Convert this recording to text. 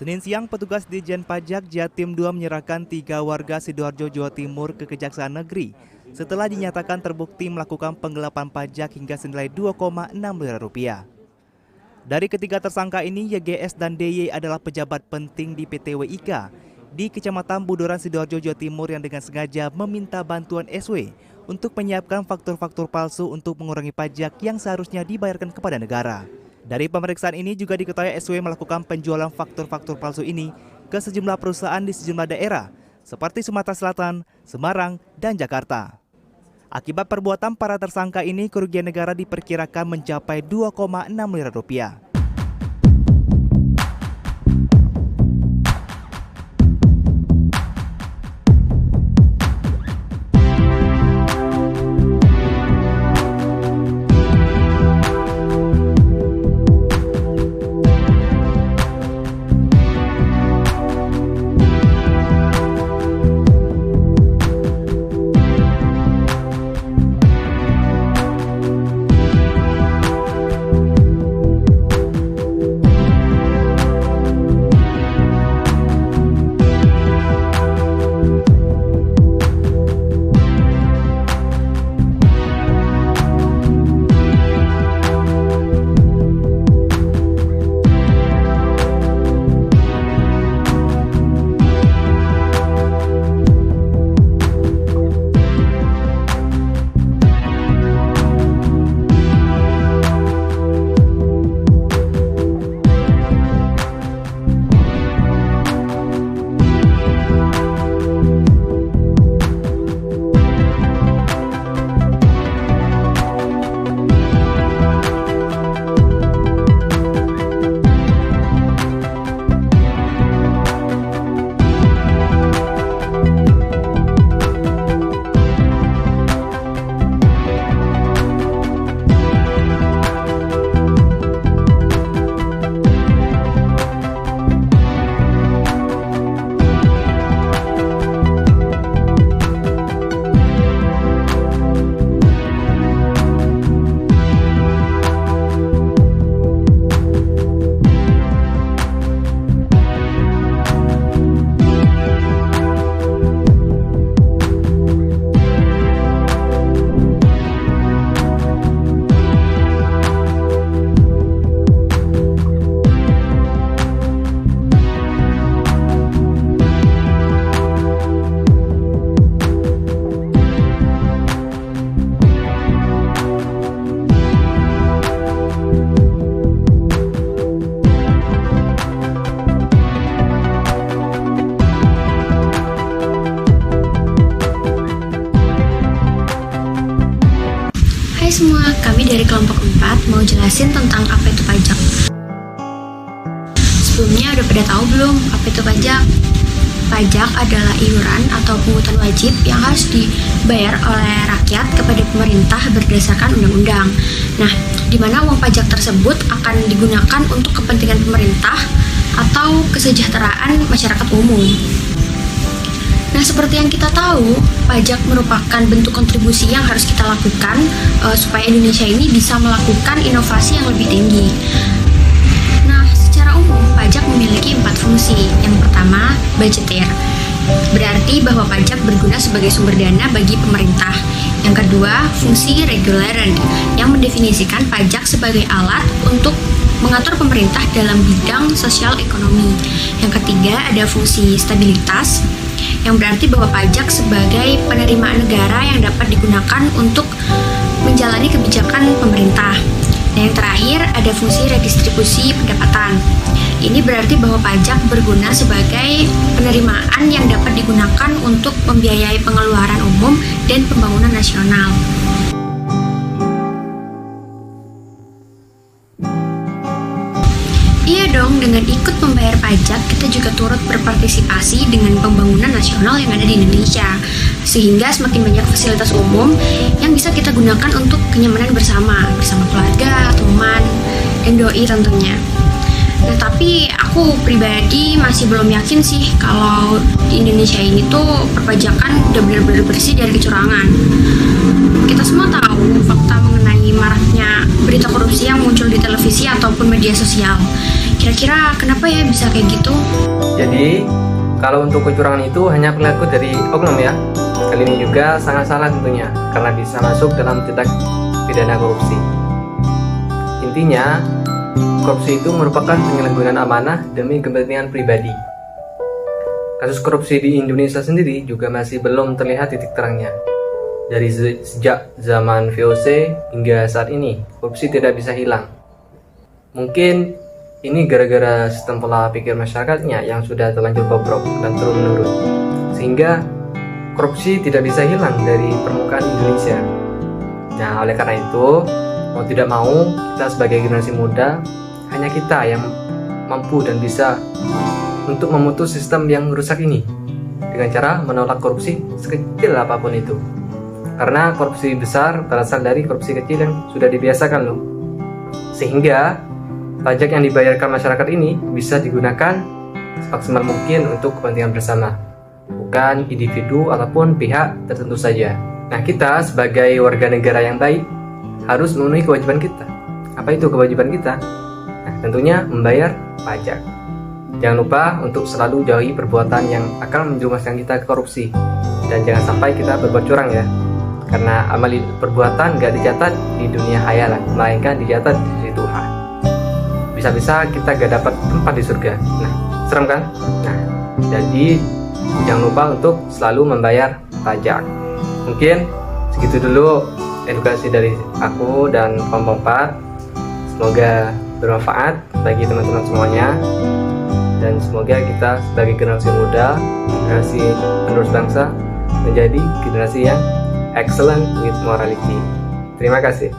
Senin siang, petugas Ditjen Pajak Jatim 2 menyerahkan 3 warga Sidoarjo, Jawa Timur ke Kejaksaan Negeri setelah dinyatakan terbukti melakukan penggelapan pajak hingga senilai 2,6 miliar rupiah. Dari ketiga tersangka ini, YGS dan DY adalah pejabat penting di PT WIK di Kecamatan Budoran, Sidoarjo, Jawa Timur yang dengan sengaja meminta bantuan SW untuk menyiapkan faktur-faktur palsu untuk mengurangi pajak yang seharusnya dibayarkan kepada negara. Dari pemeriksaan ini juga diketahui SW melakukan penjualan faktur-faktur palsu ini ke sejumlah perusahaan di sejumlah daerah seperti Sumatera Selatan, Semarang, dan Jakarta. Akibat perbuatan para tersangka ini, kerugian negara diperkirakan mencapai 2,6 miliar rupiah. Semua, kami dari kelompok 4 mau jelasin tentang apa itu pajak. Sebelumnya udah pada tahu belum apa itu pajak? Pajak adalah iuran atau pungutan wajib yang harus dibayar oleh rakyat kepada pemerintah berdasarkan undang-undang. Nah, di mana uang pajak tersebut akan digunakan untuk kepentingan pemerintah atau kesejahteraan masyarakat umum. Nah, seperti yang kita tahu, pajak merupakan bentuk kontribusi yang harus kita lakukan supaya Indonesia ini bisa melakukan inovasi yang lebih tinggi. Nah, secara umum, pajak memiliki 4 fungsi. Yang pertama, budgeteer. Berarti bahwa pajak berguna sebagai sumber dana bagi pemerintah. Yang kedua, fungsi reguleran, yang mendefinisikan pajak sebagai alat untuk mengatur pemerintah dalam bidang sosial ekonomi. Yang ketiga, ada fungsi stabilitas, yang berarti bahwa pajak sebagai penerimaan negara yang dapat digunakan untuk menjalani kebijakan pemerintah. Dan yang terakhir ada fungsi redistribusi pendapatan. Ini berarti bahwa pajak berguna sebagai penerimaan yang dapat digunakan untuk membiayai pengeluaran umum dan pembangunan nasional. Iya dong, dengan ikut membayar pajak, kita juga turut berpartisipasi dengan pembangunan nasional yang ada di Indonesia. Sehingga semakin banyak fasilitas umum yang bisa kita gunakan untuk kenyamanan bersama keluarga, teman, dan doi tentunya. Nah, tapi aku pribadi masih belum yakin sih kalau di Indonesia ini tuh perpajakan udah benar-benar bersih dari kecurangan. Kita semua tahu fakta mengenai maraknya berita korupsi yang muncul di televisi ataupun media sosial. Kira-kira kenapa ya bisa kayak gitu? Jadi, kalau untuk kecurangan itu hanya perilaku dari oknum ya. Kali ini juga sangat salah tentunya, karena bisa masuk dalam tindak pidana korupsi. Intinya, korupsi itu merupakan penyalahgunaan amanah demi kepentingan pribadi. Kasus korupsi di Indonesia sendiri juga masih belum terlihat titik terangnya. Dari sejak zaman VOC hingga saat ini, korupsi tidak bisa hilang. Mungkin ini gara-gara sistem pola pikir masyarakatnya yang sudah terlanjur bobrok dan turun-menurun, sehingga korupsi tidak bisa hilang dari permukaan Indonesia. Nah, oleh karena itu, mau tidak mau, kita sebagai generasi muda, hanya kita yang mampu dan bisa untuk memutus sistem yang rusak ini dengan cara menolak korupsi sekecil apapun itu. Karena korupsi besar berasal dari korupsi kecil yang sudah dibiasakan loh. Sehingga pajak yang dibayarkan masyarakat ini bisa digunakan semaksimal mungkin untuk kepentingan bersama, bukan individu ataupun pihak tertentu saja. Nah, kita sebagai warga negara yang baik harus memenuhi kewajiban kita. Apa itu kewajiban kita? Nah, tentunya membayar pajak. Jangan lupa untuk selalu jauhi perbuatan yang akan menjerumuskan kita ke korupsi. Dan jangan sampai kita berbuat curang ya. Karena amal perbuatan gak dicatat di dunia hayalan, melainkan dicatat di Tuhan. Bisa-bisa kita gak dapat tempat di surga. Nah, serem kan? Nah, jadi jangan lupa untuk selalu membayar pajak. Mungkin segitu dulu edukasi dari aku dan kelompok 4. Semoga bermanfaat bagi teman-teman semuanya. Dan semoga kita sebagai generasi muda, generasi penerus bangsa, menjadi generasi yang excellent with morality. Terima kasih.